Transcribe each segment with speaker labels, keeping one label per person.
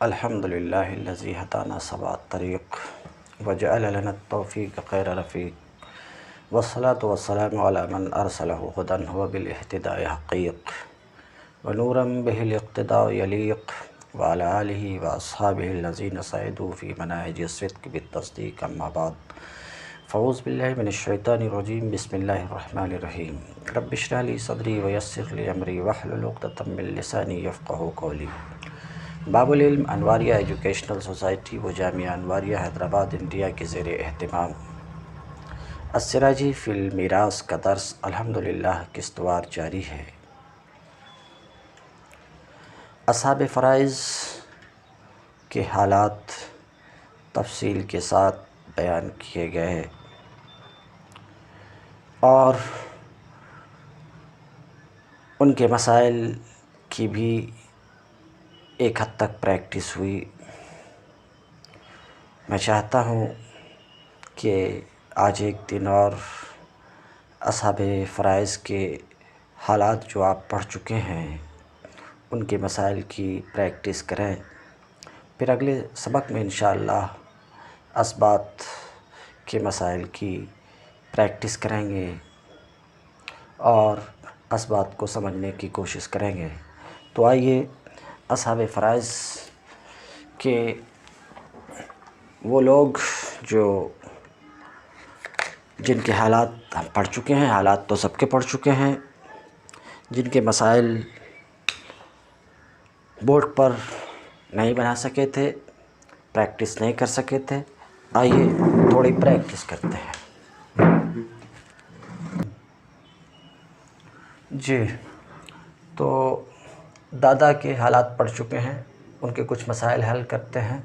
Speaker 1: अल्हम्दुलिल्लाहिल्लज़ी हदाना सवात तरीक़ वजअल लना तौफ़ीक़ ख़ैर रफ़ीक़ वस्सलातु वस्सलामु अला मन अरसलहु हुदन व बिल इहतिदाइ हक़ीक़ व नूरन बिहिल इक़्तिदाउ यलीक़ व अला आलिहि व अस्हाबिहिल्लज़ीना सअदू फ़ी मनाहिजि सिद्क़ बित्तस्दीक़ अम्मा बाद फ़ऊज़ु बिल्लाहि मिनश्शैतानिर रजीम बिस्मिल्लाहिर रहमानिर रहीम रब्बि इश्रह ली सदरी व यस्सिर ली अमरी वहलुल उक़दतम मिन लिसानी यफ़क़हू क़ौली। बाबुल इल्म अनवारिया एजुकेशनल सोसाइटी व जामिया अनवारिया हैदराबाद इंडिया के ज़ेर एहतिमाम अस्सिराजी फ़िल मीरास का दर्स अल्हम्दुलिल्लाह किस्तवार जारी है। असहाब फ़राइज़ के हालात तफसील के साथ बयान किए गए और उनके मसाइल की भी एक हद तक प्रैक्टिस हुई। मैं चाहता हूँ कि आज एक दिन और असहाबे फ़राइज़ के हालात जो आप पढ़ चुके हैं उनके मसाइल की प्रैक्टिस करें। फिर अगले सबक में इंशाअल्लाह असबात के मसाइल की प्रैक्टिस करेंगे और असबात को समझने की कोशिश करेंगे। तो आइए असहाबे फ़राइज़ के वो लोग जो जिनके हालात हम पढ़ चुके हैं, हालात तो सबके पढ़ चुके हैं, जिनके मसाइल बोर्ड पर नहीं बना सके थे, प्रैक्टिस नहीं कर सके थे, आइए थोड़ी प्रैक्टिस करते हैं। जी, तो दादा के हालात पढ़ चुके हैं, उनके कुछ मसाइल हल करते हैं।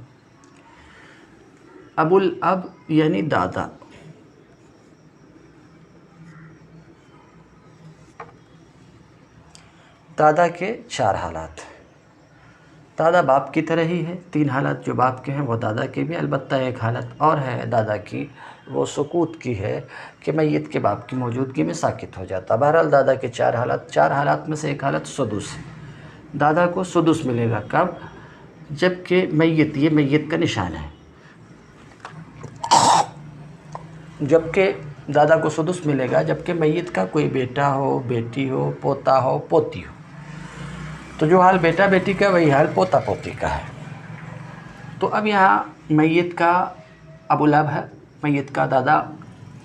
Speaker 1: अबुल अब यानी दादा, दादा के चार हालात। दादा बाप की तरह ही है, तीन हालात जो बाप के हैं वो दादा के भी, अलबत्ता एक हालत और है दादा की, वो सुकूत की है कि मैयत के बाप की मौजूदगी में साकित हो जाता। बहरहाल दादा के चार हालात में से एक हालत सुदुस है। दादा को सुदुस मिलेगा कब? जबकि मैयत, ये मैयत का निशान है, जबकि दादा को सुदुस मिलेगा जबकि मैयत का कोई बेटा हो, बेटी हो, पोता हो, पोती हो। तो जो हाल बेटा बेटी का वही हाल पोता पोती का है। तो अब यहाँ मैयत का अबुल अब है, मैयत का दादा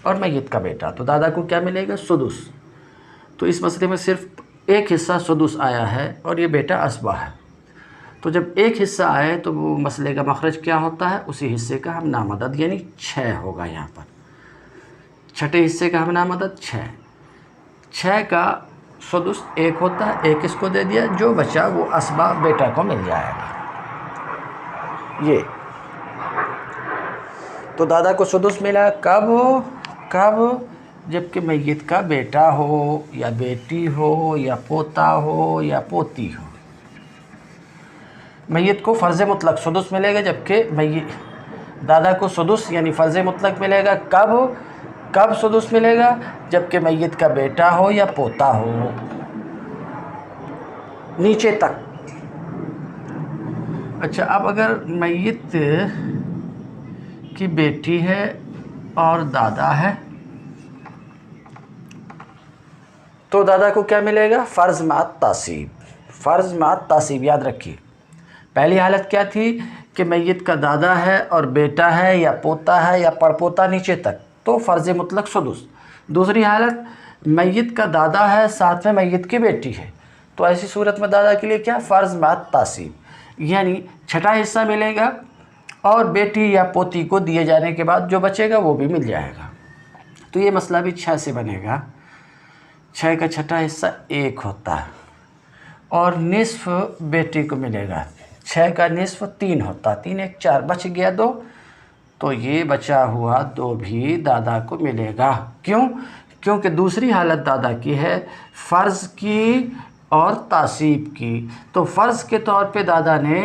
Speaker 1: और मैयत का बेटा। तो दादा को क्या मिलेगा? सुदुस। तो इस मसले में सिर्फ एक हिस्सा सुदुस आया है और ये बेटा असबा है। तो जब एक हिस्सा आए तो वो मसले का मखरज क्या होता है? उसी हिस्से का हम नामदद यानी 6 होगा। यहाँ पर छठे हिस्से का हम नामदद 6 का सुदुस 1 होता है, 1 इसको दे दिया, जो बचा वो असबा बेटा को मिल जाएगा। ये तो दादा को सुदुस मिला कब? जबकि मैयत का बेटा हो या बेटी हो या पोता हो या पोती हो। मैयत को फ़र्ज़ मुतलक सुदुस मिलेगा, जबकि दादा को सुदुस यानी फ़र्ज़ मुतलक मिलेगा कब सुदुस मिलेगा? जबकि मैयत का बेटा हो या पोता हो, नीचे तक। अच्छा, अब अगर मैयत की बेटी है और दादा है तो दादा को क्या मिलेगा? फ़र्ज़ मात तासीब। याद रखिए, पहली हालत क्या थी कि मैयत का दादा है और बेटा है या पोता है या पड़पोता नीचे तक, तो फ़र्ज़ मुतलक सुदुस। दूसरी हालत मैयत का दादा है, साथ में मैयत की बेटी है, तो ऐसी सूरत में दादा के लिए क्या? फ़र्ज़ मात तासीब, यानी छठा हिस्सा मिलेगा और बेटी या पोती को दिए जाने के बाद जो बचेगा वो भी मिल जाएगा। तो ये मसला भी 6 से बनेगा। 6 का छठा हिस्सा 1 होता है और निस्फ़ बेटी को मिलेगा। 6 का निस्फ़ 3 होता, 3 1 4, बच गया 2, तो ये बचा हुआ 2 भी दादा को मिलेगा। क्यों? क्योंकि दूसरी हालत दादा की है फ़र्ज़ की और तासीब की। तो फ़र्ज़ के तौर पे दादा ने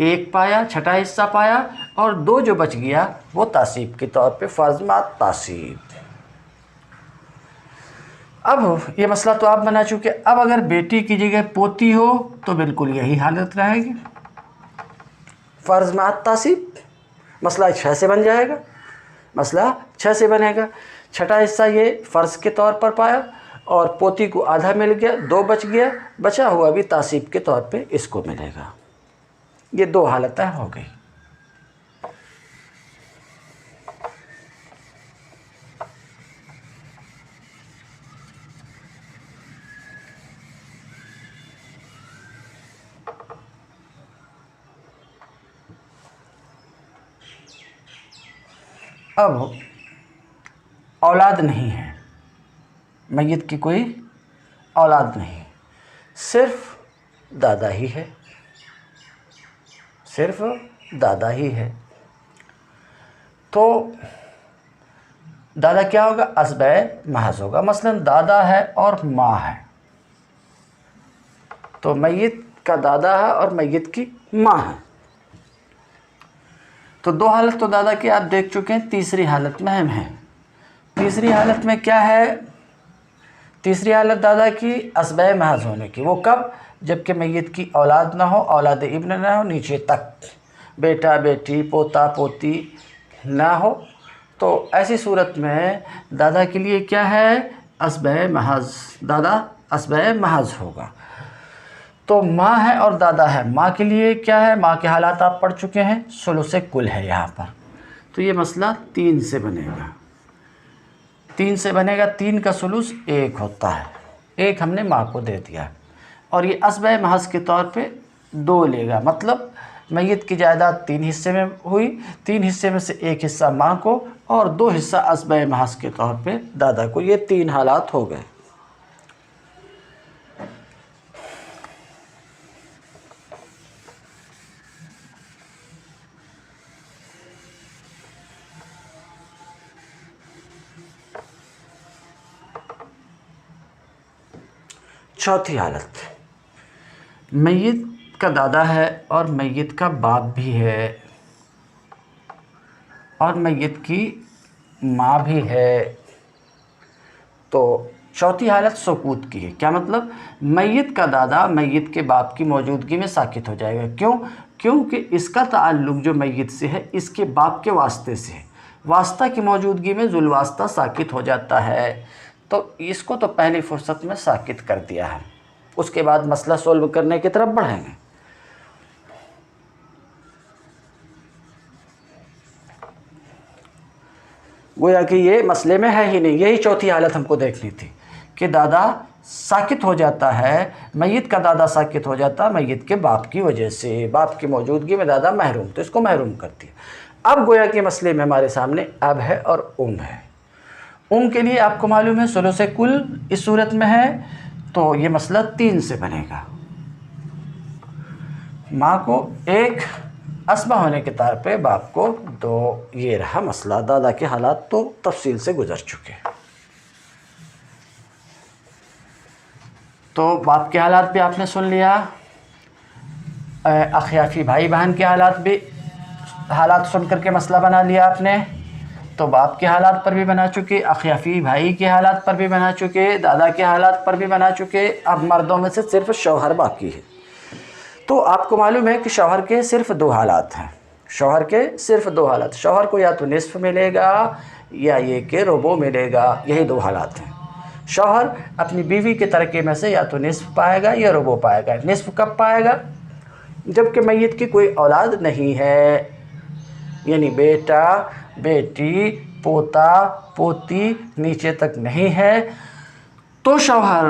Speaker 1: 1 पाया, छठा हिस्सा पाया, और 2 जो बच गया वो तासीब के तौर पे फ़र्ज़ मात तासीब। अब ये मसला तो आप बना चुके। अब अगर बेटी की जगह पोती हो तो बिल्कुल यही हालत रहेगी। फ़र्ज़ मात तासीब, मसला 6 से बन जाएगा, मसला 6 से बनेगा। छठा हिस्सा ये फ़र्ज़ के तौर पर पाया और पोती को आधा मिल गया, 2 बच गया, बचा हुआ भी तासीब के तौर पे इसको मिलेगा। ये 2 हालतें हो गई। अब औलाद नहीं है, मय्यत की कोई औलाद नहीं, सिर्फ दादा ही है, सिर्फ दादा ही है। तो दादा क्या होगा? असबे महज होगा। मसलन दादा है और माँ है, तो मय्यत का दादा है और मय्यत की माँ है। तो 2 हालत तो दादा की आप देख चुके हैं, तीसरी हालत में हम हैं। तीसरी हालत में क्या है? तीसरी हालत दादा की असबे महज होने की। वो कब? जबकि मय्यत की औलाद ना हो, औलाद इब्न ना हो, नीचे तक बेटा बेटी पोता पोती ना हो। तो ऐसी सूरत में दादा के लिए क्या है? असबे महज, दादा असबे महज होगा। तो माँ है और दादा है, माँ के लिए क्या है? माँ के हालात आप पढ़ चुके हैं, सुलुसे कुल है यहाँ पर। तो ये मसला 3 से बनेगा, 3 से बनेगा। 3 का सुलुस 1 होता है, 1 हमने माँ को दे दिया और ये असबे महज के तौर पे 2 लेगा। मतलब मय्यत की जायदाद 3 हिस्से में हुई, 3 हिस्से में से 1 हिस्सा माँ को और 2 हिस्सा असबे महज के तौर पे दादा को। ये 3 हालात हो गए। चौथी हालत, मय्यत का दादा है और मय्यत का बाप भी है और मय्यत की माँ भी है। तो चौथी हालत सुकूत की है। क्या मतलब? मय्यत का दादा मय्यत के बाप की मौजूदगी में साकित हो जाएगा। क्यों? क्योंकि इसका ताल्लुक़ जो मय्यत से है इसके बाप के वास्ते से है। वास्ता की मौजूदगी में जुलवास्ता साकित हो जाता है, तो इसको तो पहली फुर्सत में साकित कर दिया है। उसके बाद मसला सोल्व करने की तरफ बढ़ेंगे। गोया कि ये मसले में है ही नहीं, यही चौथी हालत हमको देखनी थी कि दादा साकित हो जाता है, मय्यत का दादा साकित हो जाता है मय्यत के बाप की वजह से, बाप की मौजूदगी में दादा महरूम, तो इसको महरूम कर दिया। अब गोया के मसले में हमारे सामने अब है और है। के लिए आपको मालूम है सुलुसे कुल इस सूरत में है, तो ये मसला 3 से बनेगा। माँ को 1 असबा होने के तौर पे, बाप को 2। ये रहा मसला। दादा के हालात तो तफसील से गुजर चुके। तो बाप के हालात भी आपने सुन लिया, अखियाफी भाई बहन के हालात सुन करके मसला बना लिया आपने। तो बाप के हालात पर भी बना चुके, अखियाफी भाई के हालात पर भी बना चुके, दादा के हालात पर भी बना चुके। अब मर्दों में से सिर्फ शौहर बाकी है। तो आपको मालूम है कि शौहर के सिर्फ 2 हालात हैं, शौहर के सिर्फ 2 हालात। शौहर को या तो निस्फ मिलेगा या ये कि रुबो मिलेगा, यही 2 हालात हैं। शौहर अपनी बीवी के तरके में से या तो निस्फ पाएगा या रुबो पाएगा। निस्फ कब पाएगा? जबकि मय्यत की कोई औलाद नहीं है, यानी बेटा बेटी पोता पोती नीचे तक नहीं है, तो शौहर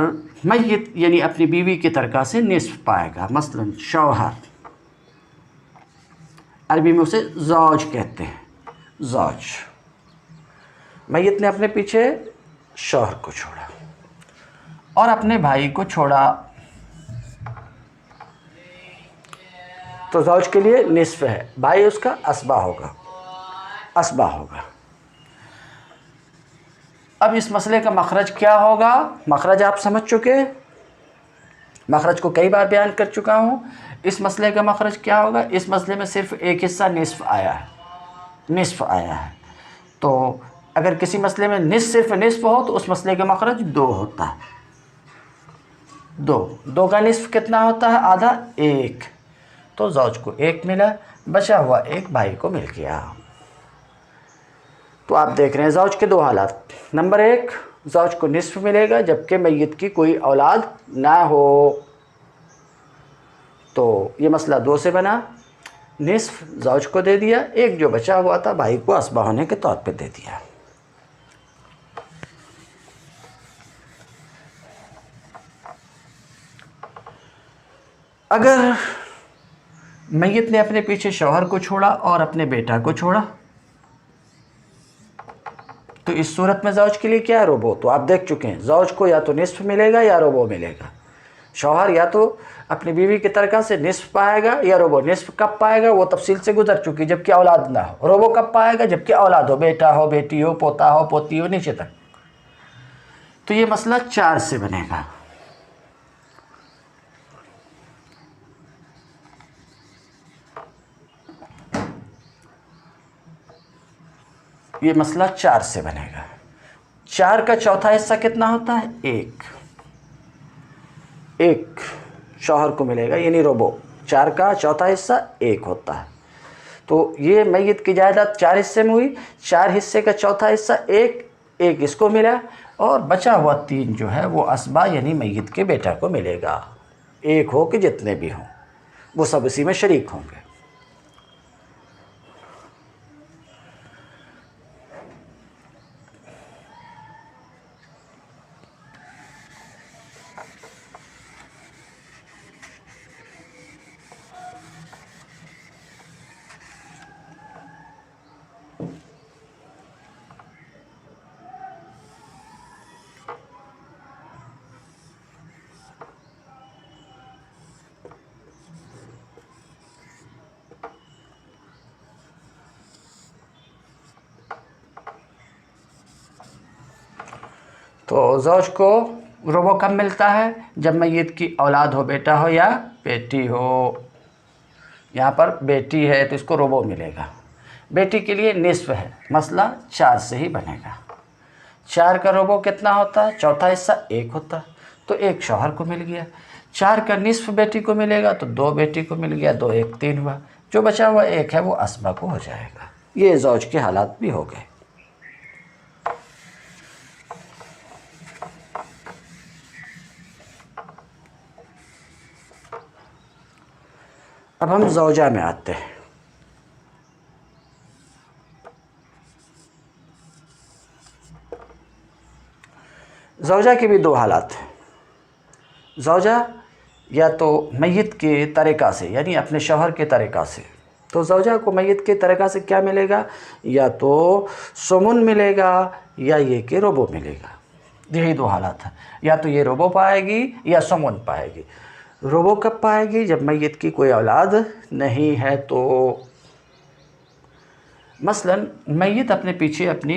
Speaker 1: मय्यत यानी अपनी बीवी के तरका से निस्फ पाएगा। मसलन शौहर, अरबी में उसे ज़ौज कहते हैं, ज़ौज। मय्यत ने अपने पीछे शौहर को छोड़ा और अपने भाई को छोड़ा, तो ज़ौज के लिए निस्फ है, भाई उसका असबा होगा, असबा होगा। अब इस मसले का मखरज क्या होगा? मखरज आप समझ चुके, मखरज को कई बार बयान कर चुका हूँ। इस मसले का मखरज क्या होगा? इस मसले में सिर्फ एक हिस्सा निस्फ आया है, निस्फ आया है। तो अगर किसी मसले में सिर्फ निस्फ हो तो उस मसले का मखरज 2 होता है। 2 का निस्फ कितना होता है? आधा, 1। तो ज़ौज को 1 मिला, बचा हुआ 1 भाई को मिल गया। तो आप देख रहे हैं ज़ौज के 2 हालात। नंबर 1, ज़ौज को निस्फ मिलेगा जबकि मैयत की कोई औलाद ना हो, तो ये मसला 2 से बना। निस्फ ज़ौज को दे दिया, 1 जो बचा हुआ था भाई को असबा होने के तौर पे दे दिया। अगर मैयत ने अपने पीछे शौहर को छोड़ा और अपने बेटा को छोड़ा, तो इस सूरत में ज़ौज के लिए क्या है? रुबो। तो आप देख चुके हैं ज़ौज को या तो निस्फ मिलेगा या रुबो मिलेगा। शौहर या तो अपनी बीवी की तरका से निस्फ पाएगा या रुबो। निस्फ कब पाएगा वो तफसील से गुजर चुकी, जबकि औलाद ना हो। रुबो कब पाएगा? जबकि औलाद हो, बेटा हो, बेटी हो, पोता हो, पोती हो, नीचे तक। तो ये मसला 4 से बनेगा। ये मसला 4 से बनेगा। 4 का चौथा हिस्सा कितना होता है? 1 शौहर को मिलेगा, यानी रुबो। 4 का चौथा हिस्सा 1 होता है। तो ये मैयत की जायदाद 4 हिस्से में हुई। 4 हिस्से का चौथा हिस्सा 1 इसको मिला, और बचा हुआ 3 जो है वो असबा यानी मैयत के बेटा को मिलेगा। 1 हो कि जितने भी हों वो सब इसी में शरीक होंगे। तो ज़ौज को रुबो कब मिलता है? जब मैयत की औलाद हो, बेटा हो या बेटी हो। यहाँ पर बेटी है तो इसको रुबो मिलेगा। बेटी के लिए निस्फ है, मसला 4 से ही बनेगा। 4 का रुबो कितना होता है? चौथा हिस्सा 1 होता है, तो 1 शौहर को मिल गया। 4 का निस्फ बेटी को मिलेगा, तो 2 बेटी को मिल गया। 2 1 3 हुआ, जो बचा हुआ 1 है वो असबा को हो जाएगा। ये ज़ौज के हालात भी हो गए। अब हम ज़ौजा में आते हैं। ज़ौजा के भी 2 हालात हैं। ज़ौजा या तो मैयत के तरीक़ा से, यानी अपने शौहर के तरीक़ा से। तो ज़ौजा को मैयत के तरीक़ा से क्या मिलेगा? या तो सुमुन मिलेगा या ये कि रुबो मिलेगा। यही 2 हालात हैं। या तो ये रुबो पाएगी या सुमुन पाएगी। रुबो कब पाएगी? जब मैयत की कोई औलाद नहीं है। तो मसलन मैयत अपने पीछे अपनी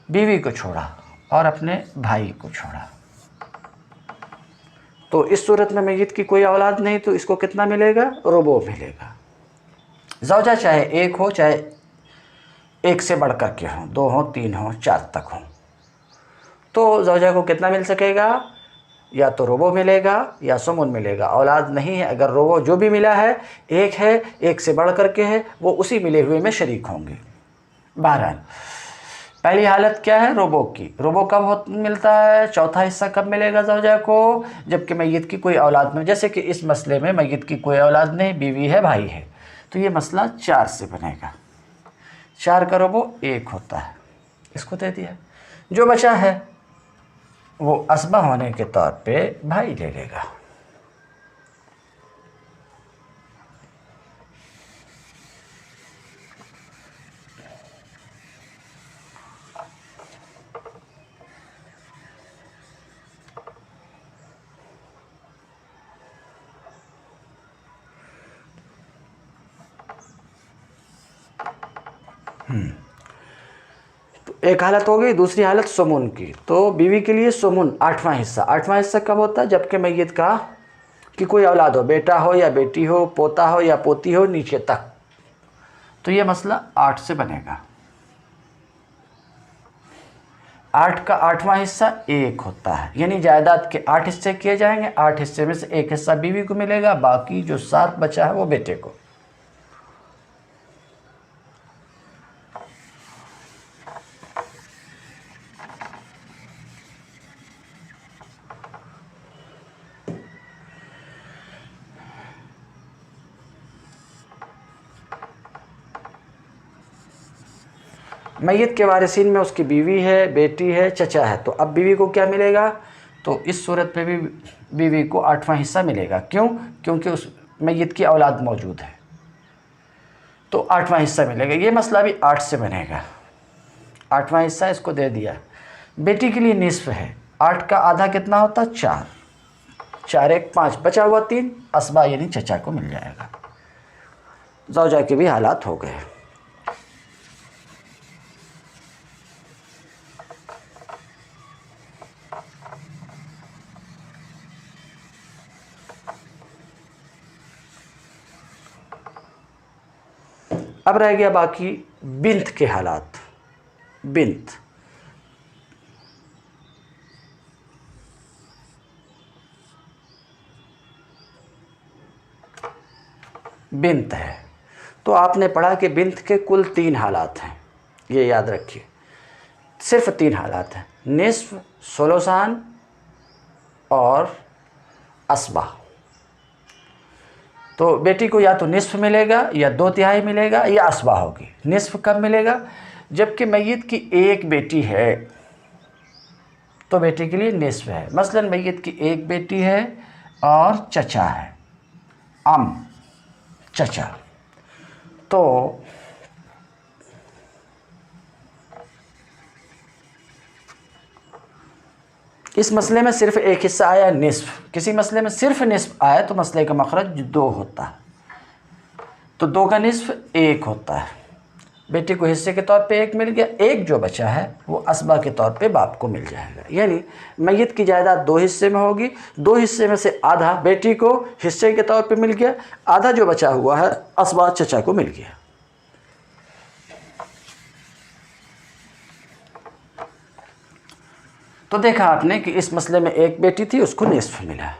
Speaker 1: बीवी को छोड़ा और अपने भाई को छोड़ा, तो इस सूरत में मैयत की कोई औलाद नहीं, तो इसको कितना मिलेगा? रुबो मिलेगा। ज़ौजा चाहे 1 हो, चाहे 1 से बढ़ कर के हों, 2 हों, 3 हों, 4 तक हों, तो ज़ौजा को कितना मिल सकेगा? या तो रुबो मिलेगा या सुमुन मिलेगा। औलाद नहीं है, अगर रुबो जो भी मिला है 1 है, 1 से बढ़ कर के है, वो उसी मिले हुए में शरीक होंगे। बहरहाल पहली हालत क्या है? रुबो की। रुबो कब मिलता है? चौथा हिस्सा कब मिलेगा ज़ौजा को? जबकि मैयत की कोई औलाद नहीं। जैसे कि इस मसले में मैयत की कोई औलाद नहीं, बीवी है, भाई है, तो ये मसला 4 से बनेगा। 4 का रुबो 1 होता है, इसको दे दिया। जो बचा है वो असबा होने के तौर पे भाई ले लेगा। तो एक हालत हो गई। दूसरी हालत सुमुन की। तो बीवी के लिए सुमुन 8वां हिस्सा। 8वां हिस्सा कब होता है? जबकि मैयत का कि कोई औलाद हो, बेटा हो या बेटी हो, पोता हो या पोती हो, नीचे तक। तो ये मसला 8 से बनेगा। 8 का 8वां हिस्सा 1 होता है, यानी जायदाद के 8 हिस्से किए जाएंगे। 8 हिस्से में से 1 हिस्सा बीवी को मिलेगा, बाकी जो 7 बचा है वो बेटे को। मैयत के वारिसीन में उसकी बीवी है, बेटी है, चचा है। तो अब बीवी को क्या मिलेगा? तो इस सूरत पे भी बीवी को 8वां हिस्सा मिलेगा। क्यों? क्योंकि उस मैयत की औलाद मौजूद है, तो 8वां हिस्सा मिलेगा। ये मसला भी 8 से बनेगा। 8वां हिस्सा इसको दे दिया। बेटी के लिए निस्फ है, 8 का आधा कितना होता? 4, 4 1 5, बचा हुआ 3 असबा यानी चचा को मिल जाएगा। ज़ौजा के भी हालात हो गए। अब रह गया बाकी बिन्त के हालात। बिन्त बिन्त है तो आपने पढ़ा कि बिन्त के कुल 3 हालात हैं, ये याद रखिए। सिर्फ 3 हालात हैं, निस्फ, सोलोसान और असबा। तो बेटी को या तो निस्फ मिलेगा या 2/3 मिलेगा या असबा होगी। निस्फ कब मिलेगा? जबकि मैयत की एक बेटी है तो बेटी के लिए निस्फ है। मसलन मैयत की एक बेटी है और चचा है, चचा। तो इस मसले में सिर्फ एक हिस्सा आया निस्फ। किसी मसले में सिर्फ निस्फ आया तो मसले का मखरज 2 होता है। तो 2 का निस्फ 1 होता है। बेटी को हिस्से के तौर पे 1 मिल गया, 1 जो बचा है वो असबा के तौर पे बाप को मिल जाएगा। यानी मैयत की जायदाद 2 हिस्से में होगी, 2 हिस्से में से आधा बेटी को हिस्से के तौर पे मिल गया, आधा जो बचा हुआ है असबा चचा को मिल गया। तो देखा आपने कि इस मसले में एक बेटी थी, उसको निस्फ मिला।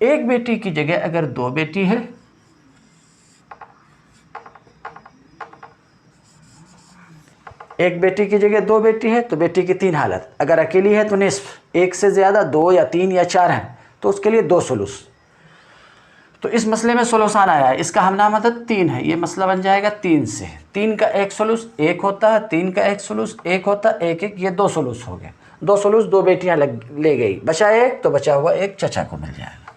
Speaker 1: एक बेटी की जगह अगर 2 बेटी है, एक बेटी की जगह 2 बेटी है तो बेटी की 3 हालत। अगर अकेली है तो निस्फ, 1 से ज़्यादा 2 या 3 या 4 हैं तो उसके लिए 2 सुलुस। तो इस मसले में सोलोसान आया है, इसका हमनामा था 3 है, ये मसला बन जाएगा 3 से। 3 का 1 सुलुस 1 होता है, 3 का 1 सुलुस 1 होता है, 1 1, ये 2 सुलुस हो गए। 2 सुलुस 2 बेटियां ले गई, बचा 1 तो बचा हुआ 1 चचा को मिल जाएगा।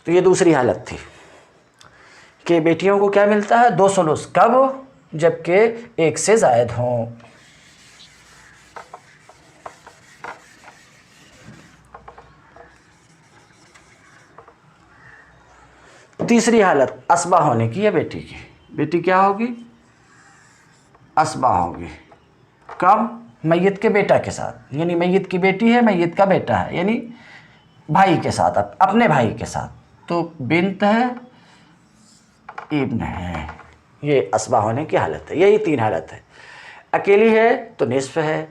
Speaker 1: तो ये दूसरी हालत थी कि बेटियों को क्या मिलता है? 2 सुलुस। कब? जबकि 1 से ज़ायद हों। तीसरी हालत असबा होने की है बेटी की। बेटी क्या होगी? असबा होगी। कब? मैयत के बेटा के साथ, यानी मैयत की बेटी है, मैयत का बेटा है, यानी भाई के साथ, अपने भाई के साथ। तो बिन्त है, इब्न है, ये असबा होने की हालत है। यही 3 हालत है। अकेली है तो निस्फ है,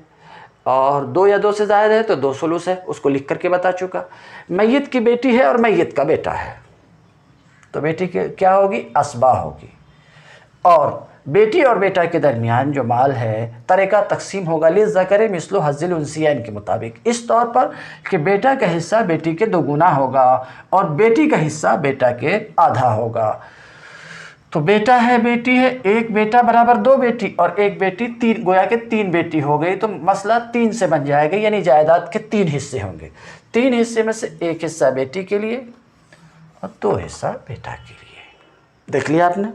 Speaker 1: और 2 या 2 से ज़्यादा है तो 2 सुलुस है, उसको लिख करके बता चुका। मैयत की बेटी है और मैयत का बेटा है तो बेटी की क्या होगी? असबा होगी। और बेटी और बेटा के दरमियान जो माल है तरीका तकसीम होगा लिज़्ज़करि मिस्लु हज़्ज़िल उन्सियैन के मुताबिक, इस तौर पर कि बेटा का हिस्सा बेटी के 2 गुना होगा और बेटी का हिस्सा बेटा के आधा होगा। तो बेटा है, बेटी है, एक बेटा बराबर 2 बेटी और एक बेटी, 3, गोया के 3 बेटी हो गई। तो मसला 3 से बन जाएगा, यानी जायदाद के 3 हिस्से होंगे। 3 हिस्से में से 1 हिस्सा बेटी के लिए और 2 हिस्सा बेटा के लिए। देख लिया आपने?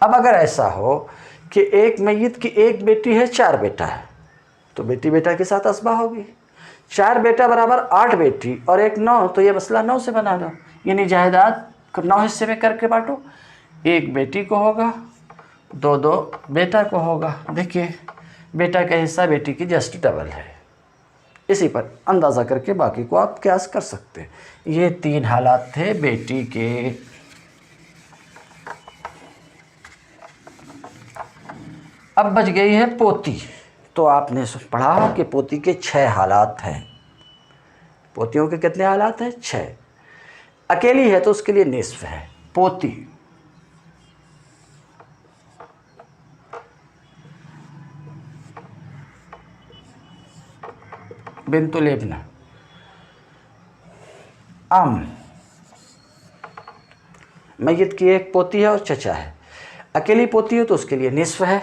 Speaker 1: अब अगर ऐसा हो कि एक मैयत की एक बेटी है, 4 बेटा है, तो बेटी बेटा के साथ असबा होगी। 4 बेटा बराबर 8 बेटी और 1 9, तो ये मसला 9 से बना लो, यानी जायदाद को 9 हिस्से में करके बांटो। 1 बेटी को होगा, 2 बेटा को होगा। देखिए बेटा का हिस्सा बेटी की जस्ट डबल है। इसी पर अंदाज़ा करके बाकी को आप क्यास कर सकते हैं। ये 3 हालात थे बेटी के। अब बच गई है पोती। तो आपने पढ़ा कि पोती के 6 हालात हैं। पोतियों के कितने हालात हैं? 6। अकेली है तो उसके लिए निस्फ है। पोती बिन्तु लेबना आम, मैयत की एक पोती है और चचा है। अकेली पोती हो तो उसके लिए निस्फ है,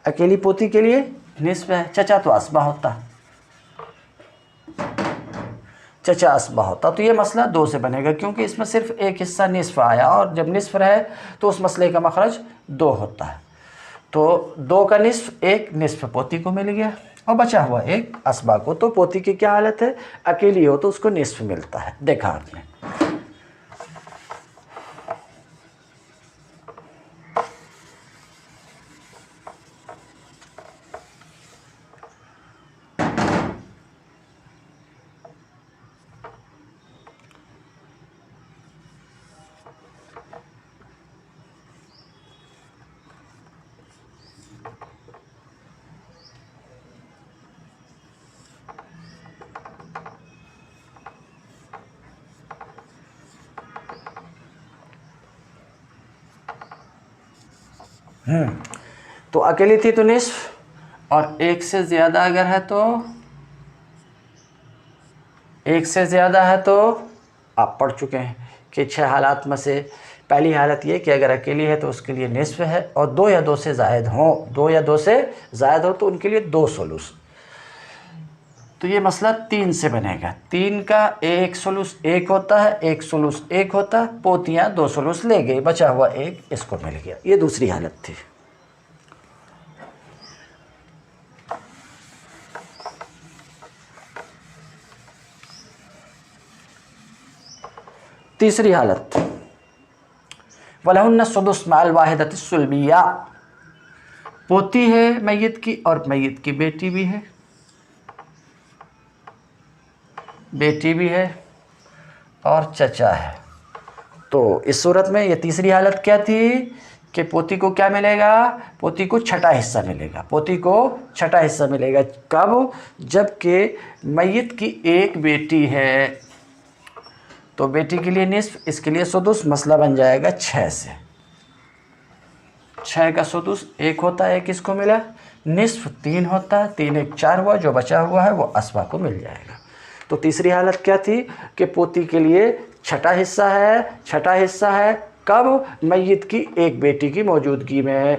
Speaker 1: अकेली पोती के लिए निस्फ है। चचा तो असबा होता, चचा असबा होता। तो ये मसला 2 से बनेगा, क्योंकि इसमें सिर्फ एक हिस्सा निस्फ आया, और जब निस्फ रहे तो उस मसले का मखरज 2 होता है। तो 2 का निस्फ, 1 निस्फ पोती को मिल गया और बचा हुआ 1 असबा को। तो पोती की क्या हालत है? अकेली हो तो उसको निस्फ मिलता है। देखा आपने। तो अकेली थी तो निस्फ, और 1 से ज़्यादा अगर है तो 1 से ज़्यादा है तो आप पढ़ चुके हैं कि 6 हालात में से पहली हालत ये कि अगर अकेली है तो उसके लिए निस्फ है, और 2 या 2 से ज़ायद हों, 2 या 2 से ज़ायद हो तो उनके लिए 2 सुलुस। तो ये मसला 3 से बनेगा। 3 का 1 सुलुस 1 होता है, 1 सुलुस 1 होता है। पोतियाँ 2 सुलुस ले गई, बचा हुआ 1 इसको मिल गया। ये दूसरी हालत थी। तीसरी हालत, वलहुन्ना सुदुस माल वाहिदति सुल्बिया। पोती है मैयत की और मैयत की बेटी भी है, बेटी भी है और चचा है। तो इस सूरत में ये तीसरी हालत क्या थी कि पोती को क्या मिलेगा? पोती को छठा हिस्सा मिलेगा। पोती को छठा हिस्सा मिलेगा कब? जबकि मैयत की एक बेटी है तो बेटी के लिए निस्फ, इसके लिए सुदुस। मसला बन जाएगा 6 से। 6 का सुदुस 1 होता है, 1 किसको मिला? निस्फ 3 होता है, 3 1 4 हुआ, जो बचा हुआ है वो असबा को मिल जाएगा। तो तीसरी हालत क्या थी कि पोती के लिए छठा हिस्सा है। छठा हिस्सा है कब? मैयत की एक बेटी की मौजूदगी में।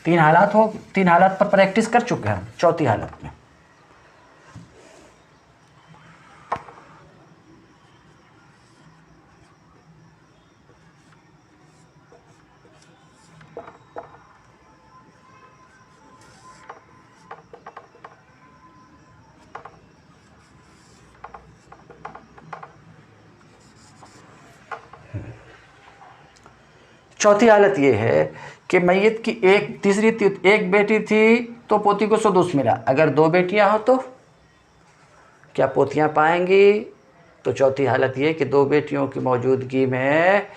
Speaker 1: तीन हालात पर प्रैक्टिस कर चुके हैं हम। चौथी हालत में चौथी हालत ये है कि मैयत की एक बेटी थी तो पोती को सुदुस मिला। अगर 2 बेटियां हो तो क्या पोतियां पाएंगी? तो चौथी हालत ये कि 2 बेटियों की मौजूदगी में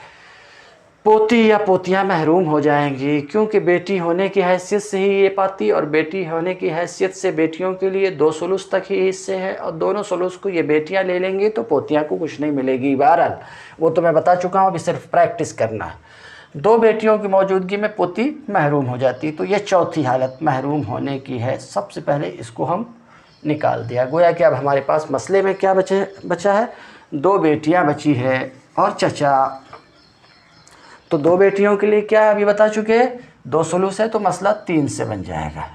Speaker 1: पोती या पोतियां महरूम हो जाएंगी, क्योंकि बेटी होने की हैसियत से ही ये पाती, और बेटी होने की हैसियत से बेटियों के लिए 2 सुलुस तक ही हिस्से हैं, और दोनों सुलुस को ये बेटियां ले लेंगी तो पोतियां को कुछ नहीं मिलेगी। बहरहाल वो तो मैं बता चुका हूँ, अभी सिर्फ प्रैक्टिस करना है। 2 बेटियों की मौजूदगी में पोती महरूम हो जाती। तो ये चौथी हालत महरूम होने की है। सबसे पहले इसको हम निकाल दिया। गोया कि अब हमारे पास मसले में क्या बचा है? 2 बेटियां बची है और चचा। तो 2 बेटियों के लिए क्या अभी बता चुके, 2 सुलुस है, तो मसला 3 से बन जाएगा।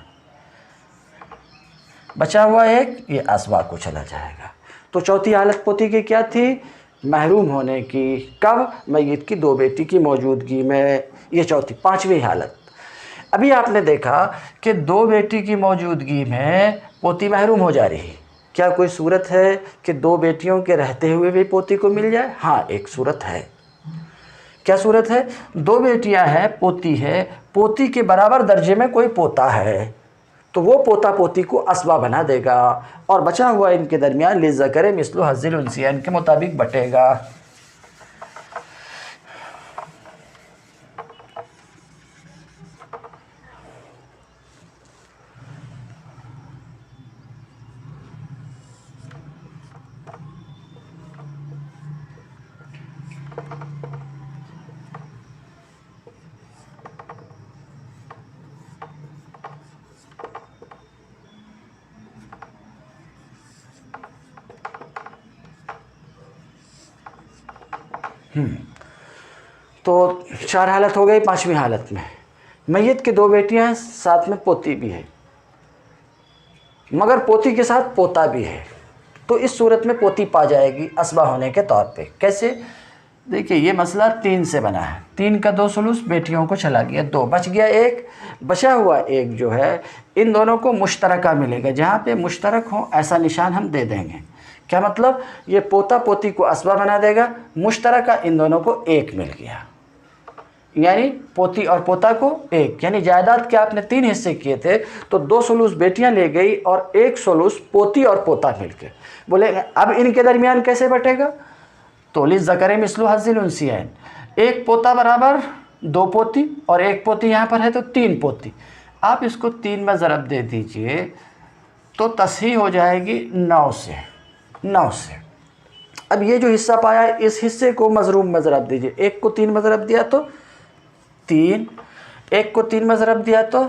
Speaker 1: बचा हुआ 1 ये असबा को चला जाएगा। तो चौथी हालत पोती की क्या थी? महरूम होने की। कब? मैयत की 2 बेटी की मौजूदगी में। ये चौथी। 5वीं हालत, अभी आपने देखा कि 2 बेटी की मौजूदगी में पोती महरूम हो जा रही। क्या कोई सूरत है कि 2 बेटियों के रहते हुए भी पोती को मिल जाए? हाँ, एक सूरत है। क्या सूरत है? 2 बेटियां हैं, पोती है, पोती के बराबर दर्जे में कोई पोता है। तो वो पोता पोती को असबा बना देगा और बचा हुआ इनके दरमियान लिज़्ज़करि मिस्लु हज़्ज़िल उन्सियैन के मुताबिक बटेगा। तो 4 हालत हो गई। 5वीं हालत में मैयत की 2 बेटियां हैं, साथ में पोती भी है, मगर पोती के साथ पोता भी है, तो इस सूरत में पोती पा जाएगी असबा होने के तौर पे। कैसे? देखिए ये मसला 3 से बना है। 3 का 2 सुलूस बेटियों को चला गया, 2 बच गया, 1 बचा हुआ। 1 जो है इन दोनों को मुश्तरका मिलेगा। जहाँ पे मुश्तरक हो ऐसा निशान हम दे देंगे। क्या मतलब? ये पोता पोती को असबा बना देगा, मुश्तरका इन दोनों को 1 मिल गया, यानी पोती और पोता को 1। यानी जायदाद के आपने 3 हिस्से किए थे, तो 2 सुलूस बेटियां ले गई और 1 सुलूस पोती और पोता मिल के। बोले अब इनके दरमियान कैसे बटेगा? तो लिज़्ज़करि मिस्लु हज़्ज़िल उन्सियैन, 1 पोता बराबर 2 पोती और 1 पोती यहाँ पर है तो 3 पोती। आप इसको 3 में ज़रब दे दीजिए तो तस्हीह हो जाएगी 9 से। अब ये जो हिस्सा पाया इस हिस्से को मज़रूब में ज़रब दीजिए। 1 को 3 में ज़रब दिया तो 3, 1 को 3 में ज़रब दिया तो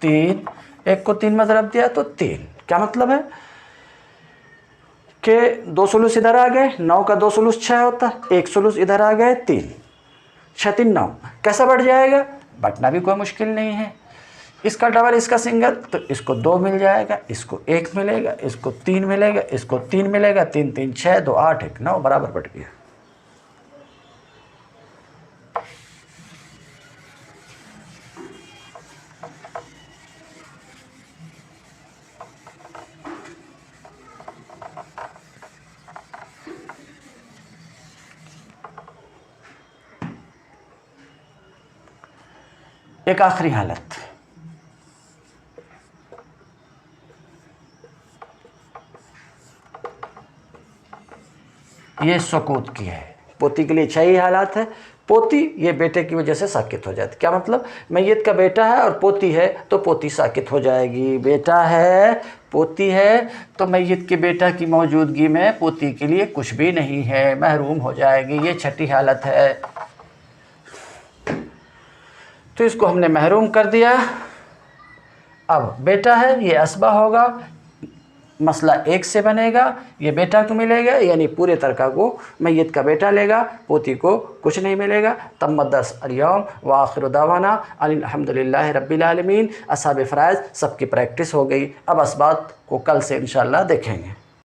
Speaker 1: 3, 1 को 3 में ज़रब दिया तो 3। क्या मतलब है कि 2 सुलूस इधर आ गए, 9 का 2 सुलूस 6 होता, 1 सुलूस इधर आ गए 3, 6 3 9। कैसा बढ़ जाएगा? बटना भी कोई मुश्किल नहीं है। इसका डबल इसका सिंगल, तो इसको 2 मिल जाएगा, इसको 1 मिलेगा, इसको 3 मिलेगा, इसको 3 मिलेगा, 3 3 6 2 8 1 9 बराबर बट गया। एक आखिरी हालत, ये सुकूत की है। पोती के लिए 6 ही हालात है। पोती ये बेटे की वजह से साकित हो जाती। क्या मतलब? मैयत का बेटा है और पोती है तो पोती साकित हो जाएगी। बेटा है, पोती है, तो मैयत के बेटा की मौजूदगी में पोती के लिए कुछ भी नहीं है, महरूम हो जाएगी। ये 6ठी हालत है। तो इसको हमने महरूम कर दिया। अब बेटा है, ये असबा होगा, मसला 1 से बनेगा, ये बेटा को मिलेगा, यानी पूरे तरका को मैयत का बेटा लेगा, पोती को कुछ नहीं मिलेगा। तम्मत दर्स अल-यौम व आखिरु दावाना अल्हम्दुलिल्लाहि रब्बिल आलमीन। असहाब फ़राइज़ सबकी प्रैक्टिस हो गई। अब असबात को कल से इंशाअल्लाह देखेंगे।